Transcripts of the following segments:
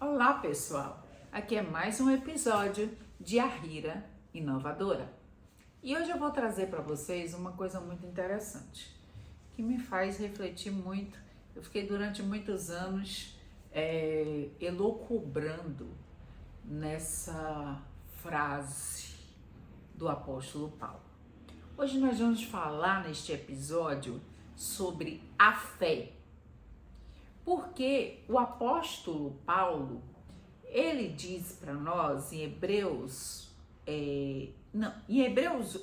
Olá, pessoal! Aqui é mais um episódio de A Rira Inovadora. E hoje eu vou trazer para vocês uma coisa muito interessante, que me faz refletir muito. Eu fiquei durante muitos anos elucubrando nessa frase do apóstolo Paulo. Hoje nós vamos falar neste episódio sobre a fé. Porque o apóstolo Paulo, ele diz para nós em Hebreus,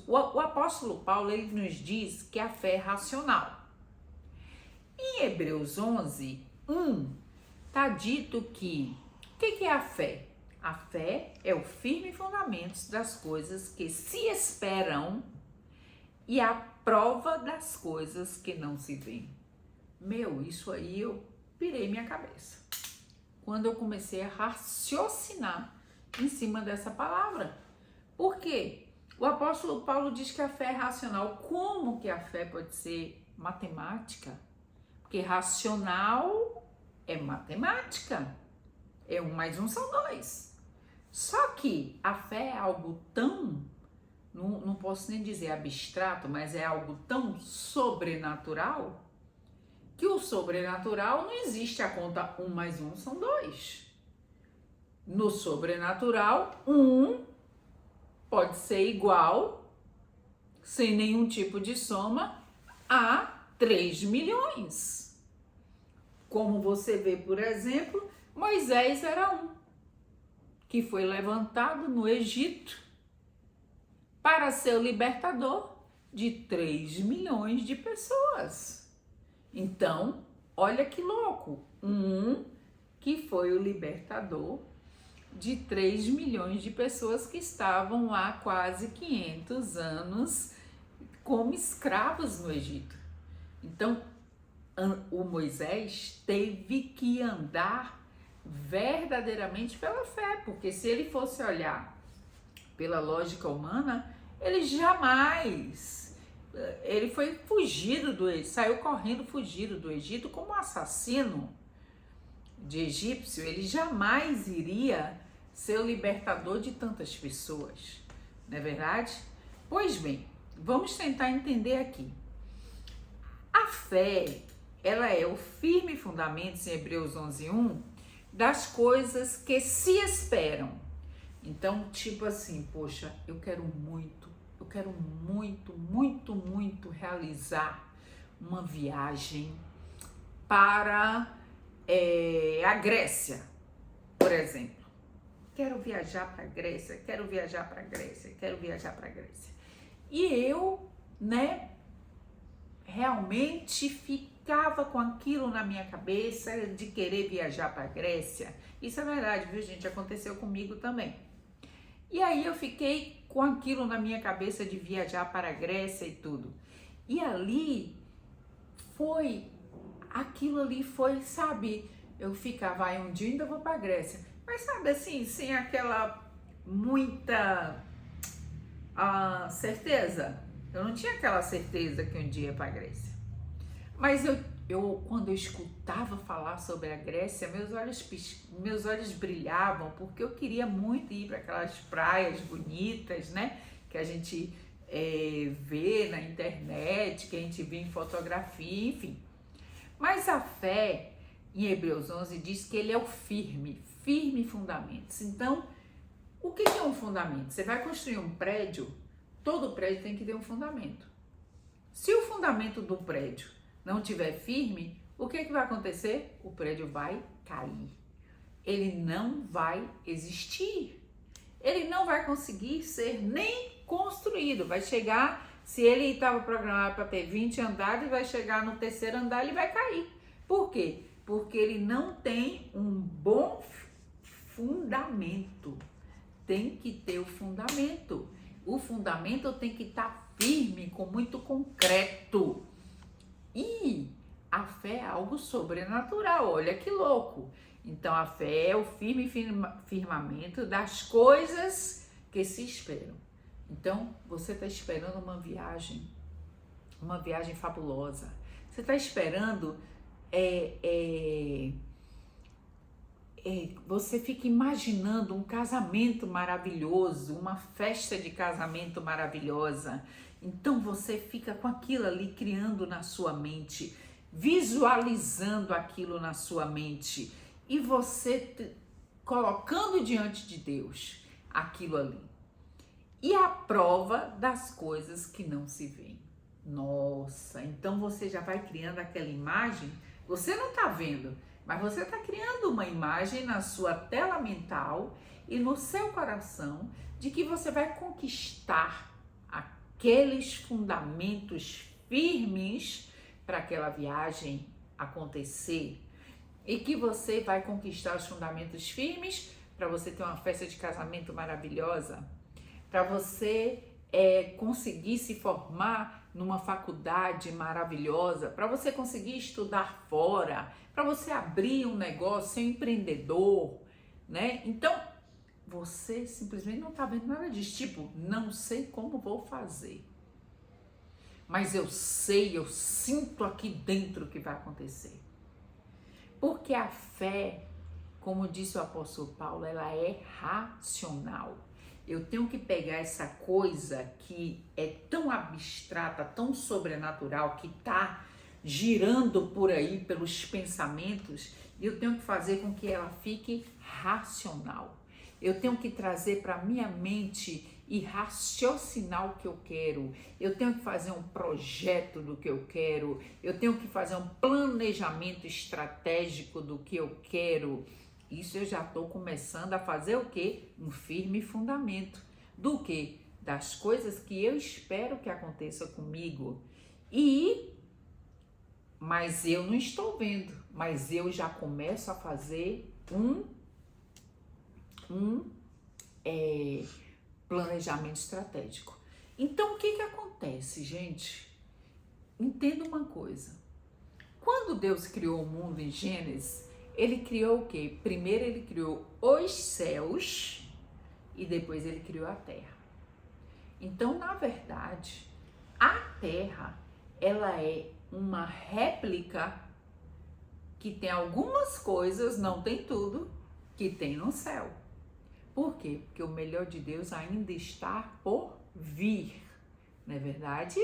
o apóstolo Paulo, ele nos diz que a fé é racional. Em Hebreus 11, 1, está dito que, o que é a fé? A fé é o firme fundamento das coisas que se esperam e a prova das coisas que não se veem. Isso aí eu pirei minha cabeça quando eu comecei a raciocinar em cima dessa palavra. Por quê? O apóstolo Paulo diz que a fé é racional. Como que a fé pode ser matemática? Porque racional é matemática. 1 mais 1 são 2. Só que a fé é algo tão, não posso nem dizer abstrato, mas é algo tão sobrenatural, que o sobrenatural não existe a conta 1 mais 1 são 2. No sobrenatural, 1 pode ser igual, sem nenhum tipo de soma, a 3 milhões. Como você vê, por exemplo, Moisés era um, que foi levantado no Egito para ser o libertador de 3 milhões de pessoas. Então, olha que louco, que foi o libertador de 3 milhões de pessoas que estavam há quase 500 anos como escravos no Egito. Então, o Moisés teve que andar verdadeiramente pela fé, porque se ele fosse olhar pela lógica humana, ele foi fugido do Egito, saiu correndo fugido do Egito como assassino de egípcio. Ele jamais iria ser o libertador de tantas pessoas, não é verdade? Pois bem, vamos tentar entender aqui. A fé, ela é o firme fundamento, em Hebreus 11:1, das coisas que se esperam. Então, tipo assim, poxa, eu quero muito realizar uma viagem para a Grécia, por exemplo. Quero viajar para a Grécia. E eu, realmente ficava com aquilo na minha cabeça de querer viajar para a Grécia. Isso é verdade, viu, gente? Aconteceu comigo também. E aí eu fiquei com aquilo na minha cabeça de viajar para a Grécia e tudo. E aquilo ali foi, sabe, eu ficava, um dia ainda vou para a Grécia. Mas sabe assim, sem aquela muita certeza. Eu não tinha aquela certeza que um dia ia para a Grécia. Mas quando eu escutava falar sobre a Grécia, meus olhos brilhavam, porque eu queria muito ir para aquelas praias bonitas, que a gente vê na internet, que a gente vê em fotografia, enfim. Mas a fé, em Hebreus 11, diz que ele é o firme fundamento. Então, o que é um fundamento? Você vai construir um prédio, todo prédio tem que ter um fundamento. Se o fundamento do prédio não estiver firme, o que vai acontecer? O prédio vai cair. Ele não vai existir. Ele não vai conseguir ser nem construído. Vai chegar, se ele estava programado para ter 20 andares, vai chegar no 3º andar e ele vai cair. Por quê? Porque ele não tem um bom fundamento. Tem que ter o fundamento. O fundamento tem que estar firme, com muito concreto. E a fé é algo sobrenatural, olha que louco. Então a fé é o firmamento das coisas que se esperam. Então você está esperando uma viagem fabulosa. Você está esperando você fica imaginando um casamento maravilhoso, uma festa de casamento maravilhosa. Então você fica com aquilo ali criando na sua mente, visualizando aquilo na sua mente e você colocando diante de Deus aquilo ali. E a prova das coisas que não se veem. Nossa, então você já vai criando aquela imagem, você não está vendo, mas você está criando uma imagem na sua tela mental e no seu coração de que você vai conquistar aqueles fundamentos firmes para aquela viagem acontecer e que você vai conquistar os fundamentos firmes para você ter uma festa de casamento maravilhosa, para você conseguir se formar numa faculdade maravilhosa, para você conseguir estudar fora, para você abrir um negócio, ser um empreendedor, né? Então, você simplesmente não está vendo nada disso, tipo, não sei como vou fazer. Mas eu sei, eu sinto aqui dentro que vai acontecer. Porque a fé, como disse o apóstolo Paulo, ela é racional. Eu tenho que pegar essa coisa que é tão abstrata, tão sobrenatural, que está girando por aí pelos pensamentos, e eu tenho que fazer com que ela fique racional. Eu tenho que trazer para minha mente e raciocinar o que eu quero. Eu tenho que fazer um projeto do que eu quero. Eu tenho que fazer um planejamento estratégico do que eu quero. Isso eu já estou começando a fazer o quê? Um firme fundamento. Do quê? Das coisas que eu espero que aconteça comigo. Mas eu não estou vendo. Mas eu já começo a fazer um planejamento estratégico. Então, o que acontece, gente? Entenda uma coisa. Quando Deus criou o mundo em Gênesis, ele criou o quê? Primeiro ele criou os céus e depois ele criou a terra. Então, na verdade, a terra, ela é uma réplica que tem algumas coisas, não tem tudo, que tem no céu. Por quê? Porque o melhor de Deus ainda está por vir, não é verdade?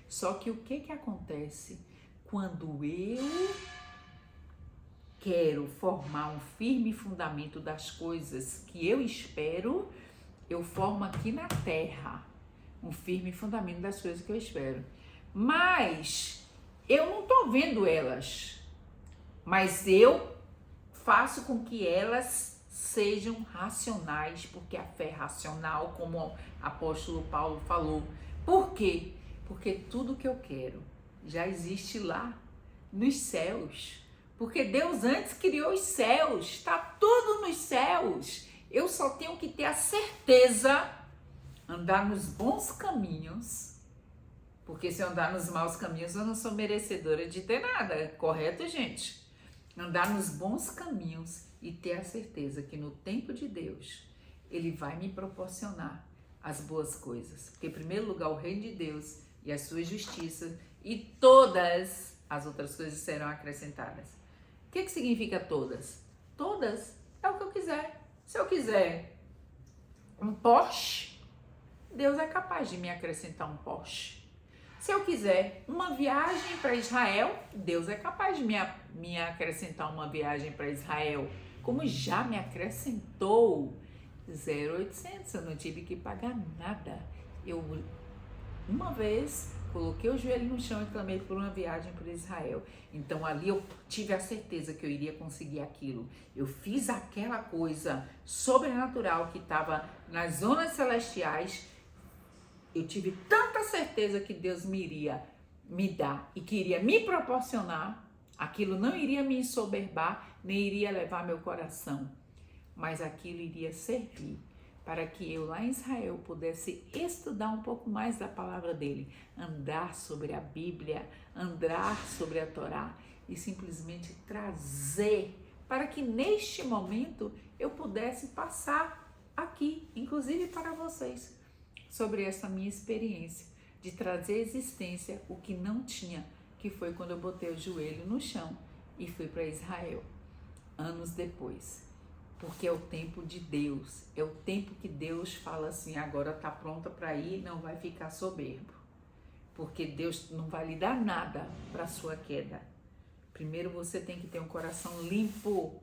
Só que o que acontece? Quando eu quero formar um firme fundamento das coisas que eu espero, eu formo aqui na terra um firme fundamento das coisas que eu espero. Mas eu não estou vendo elas, mas eu faço com que elas sejam racionais, porque a fé é racional, como o apóstolo Paulo falou. Por quê? Porque tudo que eu quero já existe lá nos céus. Porque Deus antes criou os céus, está tudo nos céus. Eu só tenho que ter a certeza, andar nos bons caminhos, porque se eu andar nos maus caminhos eu não sou merecedora de ter nada, correto, gente? Andar nos bons caminhos e ter a certeza que no tempo de Deus, Ele vai me proporcionar as boas coisas. Porque em primeiro lugar o reino de Deus e a sua justiça e todas as outras coisas serão acrescentadas. O que significa todas? Todas é o que eu quiser. Se eu quiser um Porsche, Deus é capaz de me acrescentar um Porsche. Se eu quiser uma viagem para Israel, Deus é capaz de me acrescentar uma viagem para Israel. Como já me acrescentou 0,800, eu não tive que pagar nada. Eu, uma vez, coloquei o joelho no chão e clamei por uma viagem para Israel. Então ali eu tive a certeza que eu iria conseguir aquilo. Eu fiz aquela coisa sobrenatural que estava nas zonas celestiais. Eu tive tanta certeza que Deus me iria me dar e que iria me proporcionar. Aquilo não iria me ensoberbar, nem iria levar meu coração. Mas aquilo iria servir para que eu lá em Israel pudesse estudar um pouco mais da palavra dele, andar sobre a Bíblia, andar sobre a Torá e simplesmente trazer para que neste momento eu pudesse passar aqui, inclusive para vocês, sobre essa minha experiência de trazer à existência o que não tinha, que foi quando eu botei o joelho no chão e fui para Israel, anos depois. porque é o tempo de Deus, é o tempo que Deus fala assim, agora tá pronta para ir, não vai ficar soberbo, porque Deus não vai lhe dar nada para sua queda. Primeiro você tem que ter um coração limpo,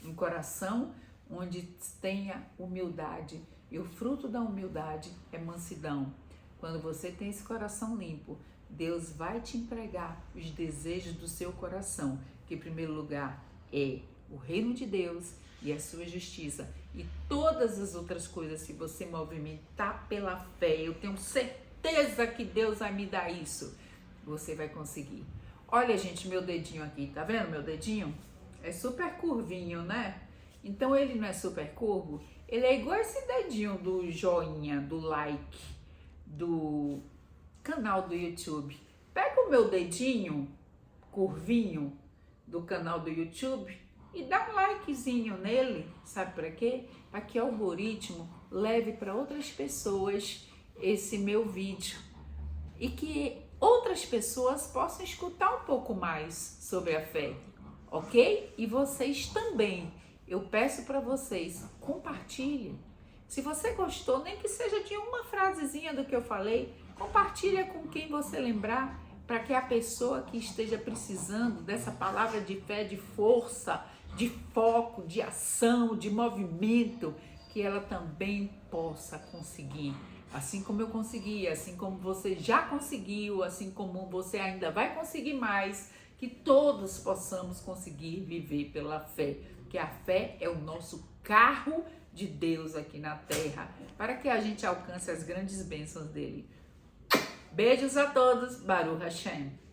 um coração onde tenha humildade, e o fruto da humildade é mansidão. Quando você tem esse coração limpo, Deus vai te entregar os desejos do seu coração, que em primeiro lugar é o reino de Deus e a sua justiça, e todas as outras coisas, se você movimentar pela fé, eu tenho certeza que Deus vai me dar isso, você vai conseguir. Olha, gente, meu dedinho aqui, tá vendo meu dedinho? É super curvinho, né? Então ele não é super curvo, ele é igual esse dedinho do joinha, do like, do canal do YouTube. Pega o meu dedinho curvinho do canal do YouTube e dá um likezinho nele, sabe para quê? Para que o algoritmo leve para outras pessoas esse meu vídeo e que outras pessoas possam escutar um pouco mais sobre a fé, ok? E vocês também, eu peço para vocês, compartilhem. Se você gostou, nem que seja de uma frasezinha do que eu falei, compartilha com quem você lembrar, para que a pessoa que esteja precisando dessa palavra de fé, de força, de foco, de ação, de movimento, que ela também possa conseguir. Assim como eu consegui, assim como você já conseguiu, assim como você ainda vai conseguir mais, que todos possamos conseguir viver pela fé, que a fé é o nosso carro de Deus aqui na terra, para que a gente alcance as grandes bênçãos dele. Beijos a todos, Baruch Hashem.